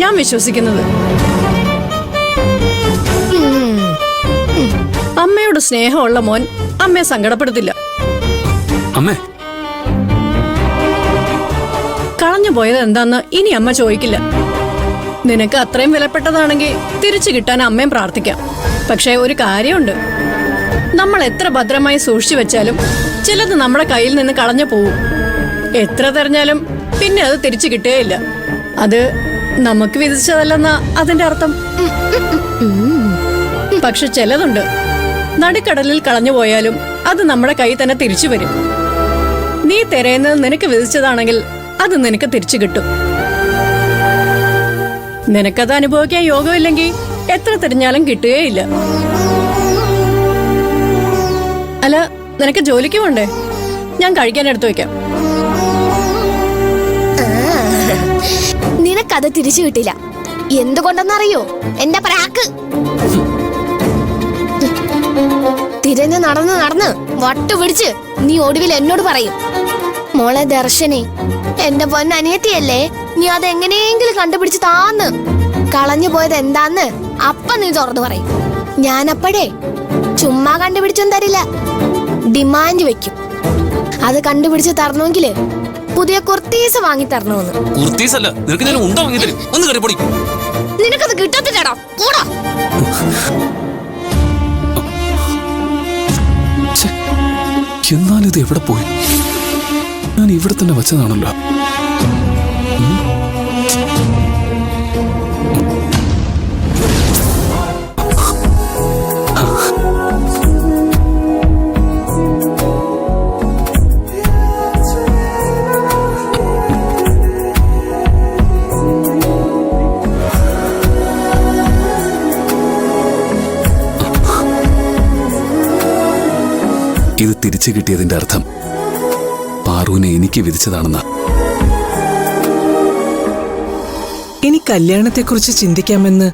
ഞാൻ വിശ്വസിക്കുന്നത്. അമ്മയോട് സ്നേഹമുള്ള മോൻ അമ്മയെ സങ്കടപ്പെടുത്തില്ല. അമ്മേ, കളഞ്ഞു പോയത് എന്താന്ന് ഇനി അമ്മ ചോദിക്കില്ല. നിനക്ക് അത്രയും വിലപ്പെട്ടതാണെങ്കിൽ തിരിച്ചു കിട്ടാൻ അമ്മയും പ്രാർത്ഥിക്കാം. പക്ഷെ ഒരു കാര്യമുണ്ട്, നമ്മൾ എത്ര ഭദ്രമായി സൂക്ഷിച്ചു വെച്ചാലും ചിലത് നമ്മുടെ കയ്യിൽ നിന്ന് കളഞ്ഞു പോവും. എത്ര തെരഞ്ഞാലും പിന്നെ അത് തിരിച്ചു കിട്ടുകയില്ല. അത് നമുക്ക് വിധിച്ചതല്ലെന്നാ അതിന്റെ അർത്ഥം. പക്ഷെ ചിലതുണ്ട്, നടുക്കടലിൽ കളഞ്ഞു പോയാലും അത് നമ്മുടെ കയ്യിൽ തന്നെ തിരിച്ചു വരും. നീ തിരയുന്നത് നിനക്ക് വിധിച്ചതാണെങ്കിൽ അത് നിനക്ക് തിരിച്ചു കിട്ടും. നിനക്കത് അനുഭവിക്കാൻ യോഗമില്ലെങ്കിൽ എത്ര തിരഞ്ഞാലും കിട്ടുകയില്ല. അല്ല, നിനക്ക് ജോലിക്ക് പോണ്ടേ? ഞാൻ കഴിക്കാൻ എടുത്തു വെക്കാം. നിനക്കത് തിരിച്ചു കിട്ടില്ല. എന്തുകൊണ്ടെന്നറിയോ? എന്റെ പ്രാക്ക്. തിരഞ്ഞ് നടന്ന് നടന്ന് വട്ടുപിടിച്ച് നീ ഒടുവിൽ എന്നോട് പറയും, മോളെ ദർശനെ, എന്റെ പൊന്നനിയത്തിയല്ലേ, നീ അതെങ്ങനെയെങ്കിലും കണ്ടുപിടിച്ച് താന്ന്. കളഞ്ഞു പോയത് എന്താന്ന് അപ്പ നീ തുറന്നു പറയും. ഞാനപ്പോഴേ ചുമ്മാ കണ്ടുപിടിച്ചൊന്നും തരില്ല, ഡിമാൻഡ് വെക്കും. അത് കണ്ടുപിടിച്ച് തരണമെങ്കില് പുതിയ കുർത്തീസ് വാങ്ങി തരണമെന്ന്. നിനക്കത് കിട്ടത്തില്ലടാ. കൂടാ. എന്നാലിത് എവിടെ പോയി? ഞാൻ ഇവിടെ തന്നെ വെച്ചതാണല്ലോ. ഇത് തിരിച്ചു കിട്ടിയതിന്റെ അർത്ഥം പാറുവിനെ എനിക്ക് വിധിച്ചതാണെന്നാ. ഇനി കല്യാണത്തെക്കുറിച്ച് ചിന്തിക്കാമെന്ന്